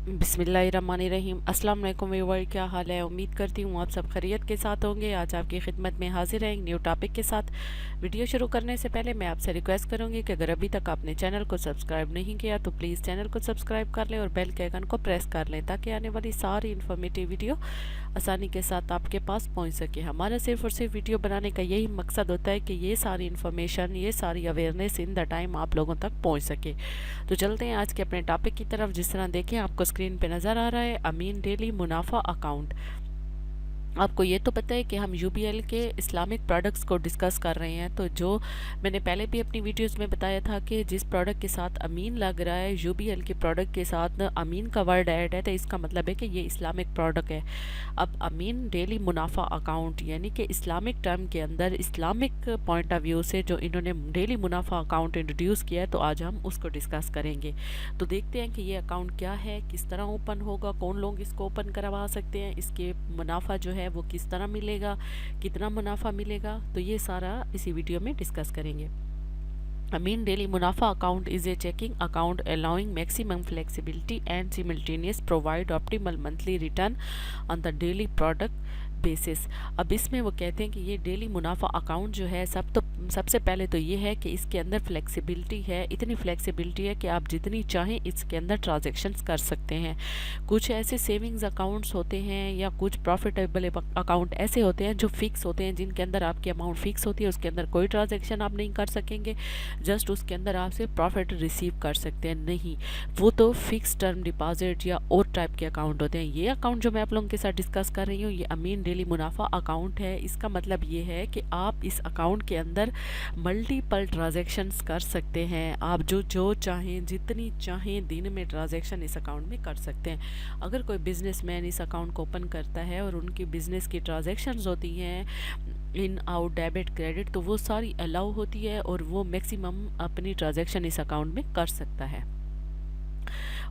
बिस्मिल्लाहिर्रहमानिर्रहीम। अस्सलाम वालेकुम व्यूअर, क्या हाल है? उम्मीद करती हूँ आप सब खैरियत के साथ होंगे। आज आपकी खिदमत में हाजिर है एक न्यू टॉपिक के साथ। वीडियो शुरू करने से पहले मैं आपसे रिक्वेस्ट करूँगी कि अगर अभी तक आपने चैनल को सब्सक्राइब नहीं किया तो प्लीज़ चैनल को सब्सक्राइब कर लें और बेल के आइकन को प्रेस कर लें ताकि आने वाली सारी इन्फॉर्मेटिव वीडियो आसानी के साथ आपके पास पहुँच सके। हमारा सिर्फ और सिर्फ वीडियो बनाने का यही मकसद होता है कि ये सारी इन्फॉर्मेशन, ये सारी अवेयरनेस इन द टाइम आप लोगों तक पहुँच सके। तो चलते हैं आज के अपने टॉपिक की तरफ। जिस तरह देखें आपको स्क्रीन पे नज़र आ रहा है अमीन डेली मुनाफा अकाउंट। आपको ये तो पता है कि हम यूबीएल के इस्लामिक प्रोडक्ट्स को डिस्कस कर रहे हैं। तो जो मैंने पहले भी अपनी वीडियोस में बताया था कि जिस प्रोडक्ट के साथ अमीन लग रहा है, यूबीएल के प्रोडक्ट के साथ अमीन का वर्ड ऐड है, तो इसका मतलब है कि ये इस्लामिक प्रोडक्ट है। अब अमीन डेली मुनाफा अकाउंट यानी कि इस्लामिक टर्म के अंदर इस्लामिक पॉइंट ऑफ व्यू से जो इन्होंने डेली मुनाफा अकाउंट इंट्रोड्यूस किया है, तो आज हम उसको डिस्कस करेंगे। तो देखते हैं कि ये अकाउंट क्या है, किस तरह ओपन होगा, कौन लोग इसको ओपन करवा सकते हैं, इसके मुनाफा जो है वो किस तरह मिलेगा, कितना मुनाफा मिलेगा, तो ये सारा इसी वीडियो में डिस्कस करेंगे। अमीन डेली मुनाफा account is A checking account allowing maximum flexibility and simultaneous provide optimal monthly return on the daily product basis. अब इसमें वो कहते हैं कि ये डेली मुनाफा अकाउंट जो है सबसे पहले तो ये है कि इसके अंदर फ्लेक्सिबिलिटी है। इतनी फ्लेक्सिबिलिटी है कि आप जितनी चाहें इसके अंदर ट्रांजैक्शंस कर सकते हैं। कुछ ऐसे सेविंग्स अकाउंट्स होते हैं या कुछ प्रॉफिटेबल अकाउंट ऐसे होते हैं जो फिक्स होते हैं, जिनके अंदर आपकी अमाउंट फिक्स होती है, उसके अंदर कोई ट्रांजेक्शन आप नहीं कर सकेंगे, जस्ट उसके अंदर आपसे प्रॉफिट रिसीव कर सकते हैं। नहीं, वो तो फिक्स टर्म डिपॉजिट या और टाइप के अकाउंट होते हैं। ये अकाउंट जो मैं आप लोगों के साथ डिस्कस कर रही हूँ, ये अमीन डेली मुनाफा अकाउंट है। इसका मतलब ये है कि आप इस अकाउंट के अंदर मल्टीपल ट्रांजैक्शंस कर सकते हैं। आप जो चाहें, जितनी चाहें दिन में ट्रांजैक्शन इस अकाउंट में कर सकते हैं। अगर कोई बिजनेसमैन इस अकाउंट को ओपन करता है और उनकी बिजनेस की ट्रांजैक्शंस होती हैं इन आउट डेबिट क्रेडिट, तो वो सारी अलाउ होती है और वो मैक्सिमम अपनी ट्रांजैक्शन इस अकाउंट में कर सकता है।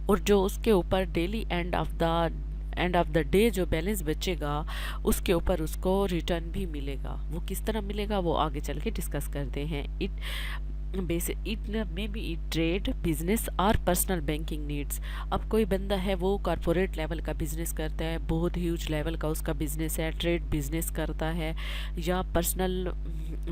और जो उसके ऊपर daily end of the day जो बैलेंस बचेगा, उसके ऊपर उसको रिटर्न भी मिलेगा। वो किस तरह मिलेगा वो आगे चल के डिस्कस करते हैं। It may be it trade business और पर्सनल बैंकिंग नीड्स। अब कोई बंदा है वो कॉरपोरेट लेवल का बिजनेस करता है, बहुत ह्यूज लेवल का उसका बिजनेस है, ट्रेड बिजनेस करता है, या पर्सनल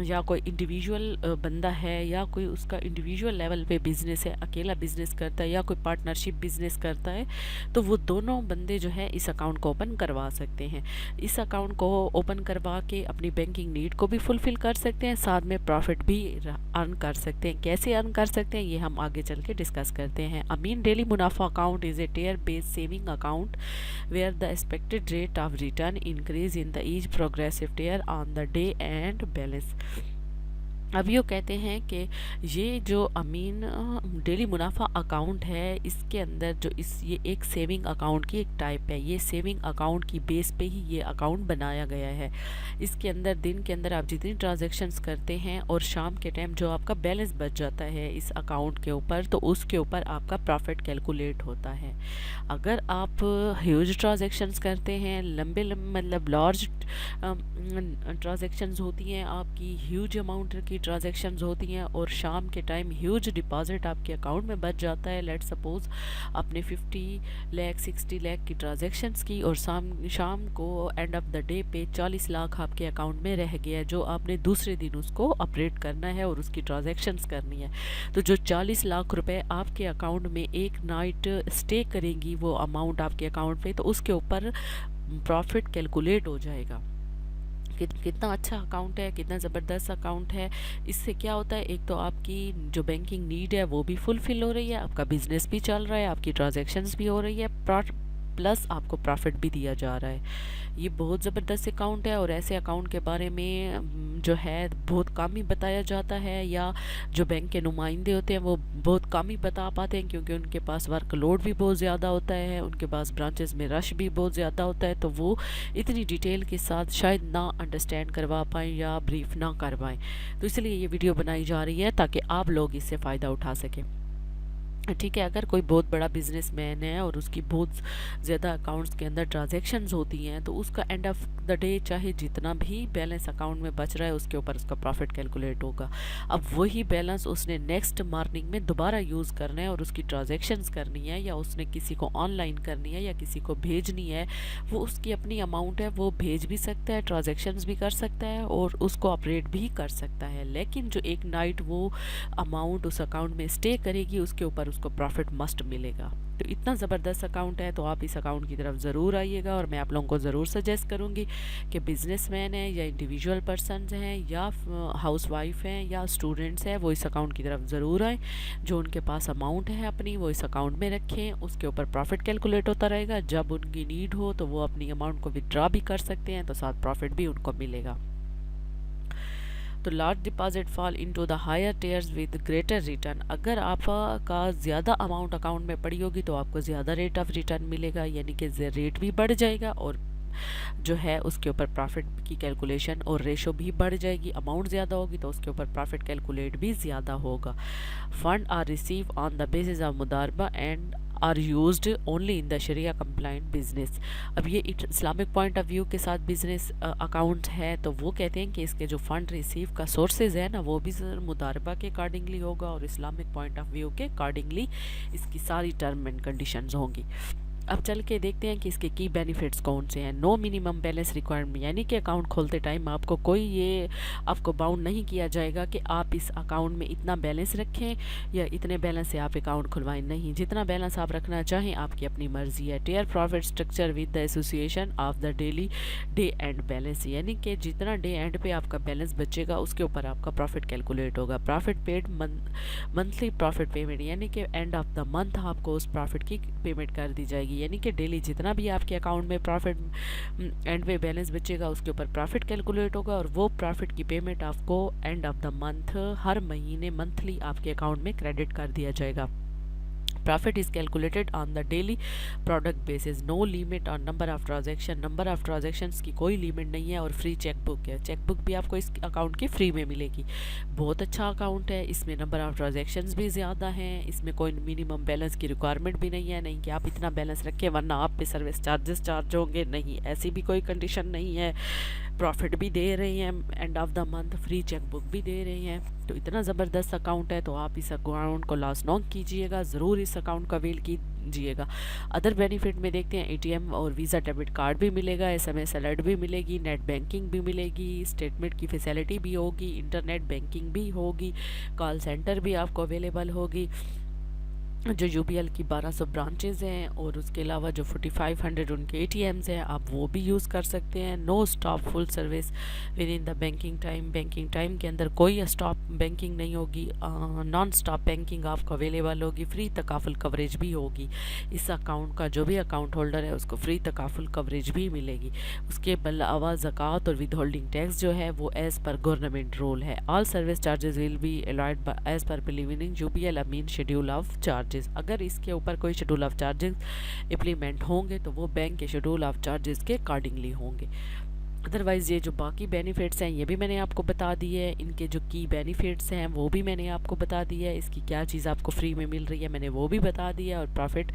या कोई इंडिविजुअल बंदा है, या कोई उसका इंडिविजुअल लेवल पे बिजनेस है, अकेला बिजनेस करता है, या कोई पार्टनरशिप बिजनेस करता है, तो वो दोनों बंदे जो है इस अकाउंट को ओपन करवा सकते हैं। इस अकाउंट को ओपन करवा के अपनी बैंकिंग नीड को भी फुलफिल कर सकते हैं, साथ में प्रॉफिट भी अर्न कर सकते हैं। कैसे अर्न कर सकते हैं ये हम आगे चल के डिस्कस करते हैं। अमीन डेली मुनाफा account is a tier based saving account where the expected rate of return increase in the each progressive tier on the day and balance. अब ये कहते हैं कि ये जो अमीन डेली मुनाफा अकाउंट है, इसके अंदर जो ये एक सेविंग अकाउंट की एक टाइप है। ये सेविंग अकाउंट की बेस पे ही ये अकाउंट बनाया गया है। इसके अंदर दिन के अंदर आप जितनी ट्रांजैक्शंस करते हैं और शाम के टाइम जो आपका बैलेंस बच जाता है इस अकाउंट के ऊपर, तो उसके ऊपर आपका प्रॉफिट कैलकुलेट होता है। अगर आप ह्यूज ट्रांजैक्शंस करते हैं, लंबे मतलब लार्ज ट्रांजैक्शंस होती हैं, आपकी ह्यूज अमाउंट की ट्रांजैक्शंस होती हैं और शाम के टाइम ह्यूज डिपॉजिट आपके अकाउंट में बच जाता है। लेट सपोज आपने 50 लाख 60 लाख की ट्रांजैक्शंस की और शाम को एंड ऑफ द डे पे 40 लाख आपके अकाउंट में रह गया, जो आपने दूसरे दिन उसको ऑपरेट करना है और उसकी ट्रांजैक्शंस करनी है। तो जो 40 लाख रुपए आपके अकाउंट में एक नाइट स्टे करेंगी वो अमाउंट आपके अकाउंट पे, तो उसके ऊपर प्रॉफिट कैलकुलेट हो जाएगा। कितना अच्छा अकाउंट है, कितना ज़बरदस्त अकाउंट है। इससे क्या होता है, एक तो आपकी जो बैंकिंग नीड है वो भी फुलफिल हो रही है, आपका बिजनेस भी चल रहा है, आपकी ट्रांजैक्शंस भी हो रही है, प्लस आपको प्रॉफिट भी दिया जा रहा है। ये बहुत ज़बरदस्त अकाउंट है और ऐसे अकाउंट के बारे में जो है बहुत कम ही बताया जाता है, या जो बैंक के नुमाइंदे होते हैं वो बहुत कम ही बता पाते हैं, क्योंकि उनके पास वर्कलोड भी बहुत ज़्यादा होता है, उनके पास ब्रांचेस में रश भी बहुत ज़्यादा होता है, तो वो इतनी डिटेल के साथ शायद ना अंडरस्टैंड करवा पाएँ या ब्रीफ ना कर पाएँ। तो इसलिए ये वीडियो बनाई जा रही है ताकि आप लोग इससे फ़ायदा उठा सकें। ठीक है। अगर कोई बहुत बड़ा बिजनेसमैन है और उसकी बहुत ज़्यादा अकाउंट्स के अंदर ट्रांजैक्शंस होती हैं, तो उसका एंड ऑफ द डे चाहे जितना भी बैलेंस अकाउंट में बच रहा है उसके ऊपर उसका प्रॉफिट कैलकुलेट होगा। अब वही बैलेंस उसने नेक्स्ट मॉर्निंग में दोबारा यूज़ करना है और उसकी ट्रांजैक्शंस करनी है, या उसने किसी को ऑनलाइन करनी है या किसी को भेजनी है, वो उसकी अपनी अमाउंट है, वो भेज भी सकता है, ट्रांजैक्शंस भी कर सकता है और उसको ऑपरेट भी कर सकता है। लेकिन जो एक नाइट वो अमाउंट उस अकाउंट में स्टे करेगी उसके ऊपर उसको प्रॉफिट मस्ट मिलेगा। तो इतना ज़बरदस्त अकाउंट है, तो आप इस अकाउंट की तरफ ज़रूर आइएगा और मैं आप लोगों को ज़रूर सजेस्ट करूँगी कि बिजनेसमैन हैं या इंडिविजुअल पर्सनस हैं या हाउसवाइफ हैं या स्टूडेंट्स हैं, वो इस अकाउंट की तरफ ज़रूर आएँ। जो उनके पास अमाउंट है अपनी वो इस अकाउंट में रखें, उसके ऊपर प्रॉफिट कैलकुलेट होता रहेगा। जब उनकी नीड हो तो वो अपनी अमाउंट को विदड्रॉ भी कर सकते हैं, तो साथ प्रॉफिट भी उनको मिलेगा। तो large deposit fall into the higher tiers with greater return. अगर आपका ज़्यादा अमाउंट अकाउंट में पड़ी होगी तो आपको ज़्यादा रेट ऑफ रिटर्न मिलेगा, यानी कि रेट भी बढ़ जाएगा और जो है उसके ऊपर प्रॉफिट की कैलकुलेशन और रेशो भी बढ़ जाएगी। अमाउंट ज़्यादा होगी तो उसके ऊपर प्रॉफिट कैलकुलेट भी ज़्यादा होगा। Fund are receive on the basis of मुदारबा and are used only in the sharia compliant business. अब ये इस्लामिक पॉइंट ऑफ व्यू के साथ बिजनेस अकाउंट है, तो वो कहते हैं कि इसके जो फंड रिसीव का सोर्सेज है ना, वो भी मुदारबा के अकॉर्डिंगली होगा और इस्लामिक पॉइंट ऑफ व्यू के अकॉर्डिंगली इसकी सारी टर्म एंड कंडीशंस होंगी। अब चल के देखते हैं कि इसके की बेनिफिट्स कौन से हैं। नो मिनिमम बैलेंस रिक्वायरमेंट, यानी कि अकाउंट खोलते टाइम आपको कोई ये आपको बाउंड नहीं किया जाएगा कि आप इस अकाउंट में इतना बैलेंस रखें या इतने बैलेंस से आप अकाउंट खुलवाएं। नहीं, जितना बैलेंस आप रखना चाहें आपकी अपनी मर्जी है। Tier profit structure with the association of the daily day and balance, यानी कि जितना डे एंड पे आपका बैलेंस बचेगा उसके ऊपर आपका प्रॉफिट कैलकुलेट होगा। Profit paid monthly profit payment, यानी कि एंड ऑफ द मंथ आपको उस प्रॉफिट की पेमेंट कर दी जाएगी, यानी कि डेली जितना भी आपके अकाउंट में प्रॉफिट एंड पे बैलेंस बचेगा उसके ऊपर प्रॉफिट कैलकुलेट होगा और वो प्रॉफिट की पेमेंट आपको एंड ऑफ द मंथ हर महीने मंथली आपके अकाउंट में क्रेडिट कर दिया जाएगा। Profit is calculated on the daily product basis. No limit on number of transaction. Number of transactions की कोई लिमिट नहीं है और फ्री चेकबुक है। चेकबुक भी आपको इस अकाउंट की फ्री में मिलेगी। बहुत अच्छा अकाउंट है, इसमें नंबर ऑफ ट्रांजेक्शन्स भी ज़्यादा हैं, इसमें कोई मिनिमम बैलेंस की रिक्वायरमेंट भी नहीं है, नहीं कि आप इतना बैलेंस रखें वरना आप पे सर्विस चार्जेस चार्ज होंगे, नहीं, ऐसी भी कोई कंडीशन नहीं है। प्रॉफिट भी दे रहे हैं, end of the month free chequebook भी दे रहे हैं। तो इतना ज़बरदस्त अकाउंट है, तो आप इस अकाउंट को लॉस नॉन कीजिएगा, ज़रूर इस अकाउंट का अवेल कीजिएगा। अदर बेनिफिट में देखते हैं, एटीएम और वीज़ा डेबिट कार्ड भी मिलेगा, एसएमएस अलर्ट भी मिलेगी, नेट बैंकिंग भी मिलेगी, स्टेटमेंट की फैसिलिटी भी होगी, इंटरनेट बैंकिंग भी होगी, कॉल सेंटर भी आपको अवेलेबल होगी। जो यूबीएल की 1200 ब्रांचेज़ हैं और उसके अलावा जो 4500 उनके एटीएम्स हैं आप वो भी यूज़ कर सकते हैं। No stop full service within the banking time, banking time के अंदर कोई स्टॉप बैंकिंग नहीं होगी, नॉन स्टॉप बैंकिंग आपको अवेलेबल होगी। फ्री तकाफुल कवरेज भी होगी, इस अकाउंट का जो भी अकाउंट होल्डर है उसको फ्री तकाफुल कवरेज भी मिलेगी। उसके अलावा ज़कात और विद होल्डिंग टैक्स जो है वो एज़ पर गवर्नमेंट रूल है। All service charges will be allowed as per preliminary UBL Ameen schedule of charges. अगर इसके ऊपर कोई शेड्यूल ऑफ चार्जेस इम्प्लीमेंट होंगे तो वो बैंक के शेड्यूल ऑफ चार्जेस के अकॉर्डिंगली होंगे। अदरवाइज़ ये जो बाकी बेनिफिट्स हैं ये भी मैंने आपको बता दिए है, इनके जो की बेनिफिट्स हैं वो भी मैंने आपको बता दिया है, इसकी क्या चीज़ आपको फ्री में मिल रही है मैंने वो भी बता दिया, और प्रॉफिट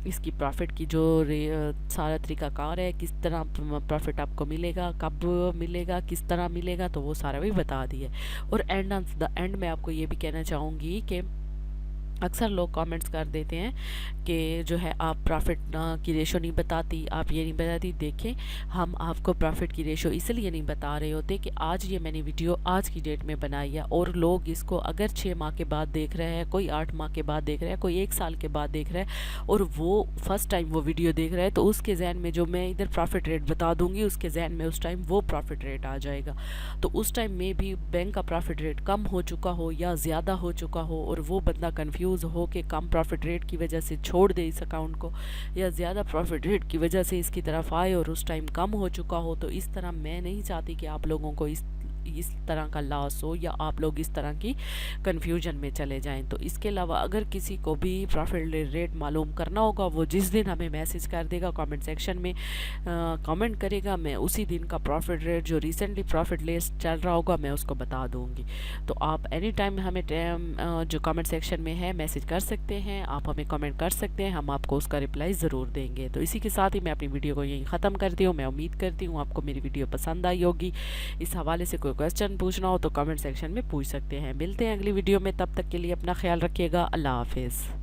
इसकी प्रॉफिट की जो सारा तरीक़ाकार है, किस तरह प्रॉफिट आपको मिलेगा, कब मिलेगा, किस तरह मिलेगा, तो वो सारा भी बता दिया। और एंड ऑन द एंड मैं आपको ये भी कहना चाहूँगी कि अक्सर लोग कमेंट्स कर देते हैं कि जो है आप प्रॉफिट की रेशो नहीं बताती, आप ये नहीं बताती। देखें, हम आपको प्रॉफिट की रेशो इसलिए नहीं बता रहे होते कि आज ये मैंने वीडियो आज की डेट में बनाई है और लोग इसको अगर 6 माह के बाद देख रहे हैं, कोई 8 माह के बाद देख रहा है, कोई 1 साल के बाद देख रहा है और वो फर्स्ट टाइम वो वीडियो देख रहा है, तो उसके जहन में जो मैं इधर प्रॉफिट रेट बता दूंगी उसके जहन में उस टाइम वो प्रॉफिट रेट आ जाएगा। तो उस टाइम में भी बैंक का प्रॉफिट रेट कम हो चुका हो या ज़्यादा हो चुका हो और वो बंदा कन्फ्यूज़ हो कि कम प्रॉफिट रेट की वजह से छोड़ दे इस अकाउंट को या ज़्यादा प्रॉफिट रेट की वजह से इसकी तरफ आए और उस टाइम कम हो चुका हो, तो इस तरह मैं नहीं चाहती कि आप लोगों को इस इस तरह का लॉस हो या आप लोग इस तरह की कन्फ्यूजन में चले जाएं। तो इसके अलावा अगर किसी को भी प्रॉफिट रेट मालूम करना होगा, वो जिस दिन हमें मैसेज कर देगा, कमेंट सेक्शन में कमेंट करेगा, मैं उसी दिन का प्रॉफिट रेट जो रिसेंटली प्रॉफिट लिस्ट चल रहा होगा मैं उसको बता दूंगी। तो आप एनी टाइम हमें जो कमेंट सेक्शन में है मैसेज कर सकते हैं, आप हमें कमेंट कर सकते हैं, हम आपको उसका रिप्लाई ज़रूर देंगे। तो इसी के साथ ही मैं अपनी वीडियो को यहीं ख़त्म करती हूँ। मैं उम्मीद करती हूँ आपको मेरी वीडियो पसंद आई होगी। इस हवाले से कोई क्वेश्चन पूछना हो तो कमेंट सेक्शन में पूछ सकते हैं। मिलते हैं अगली वीडियो में, तब तक के लिए अपना ख्याल रखिएगा। अल्लाह हाफिज़।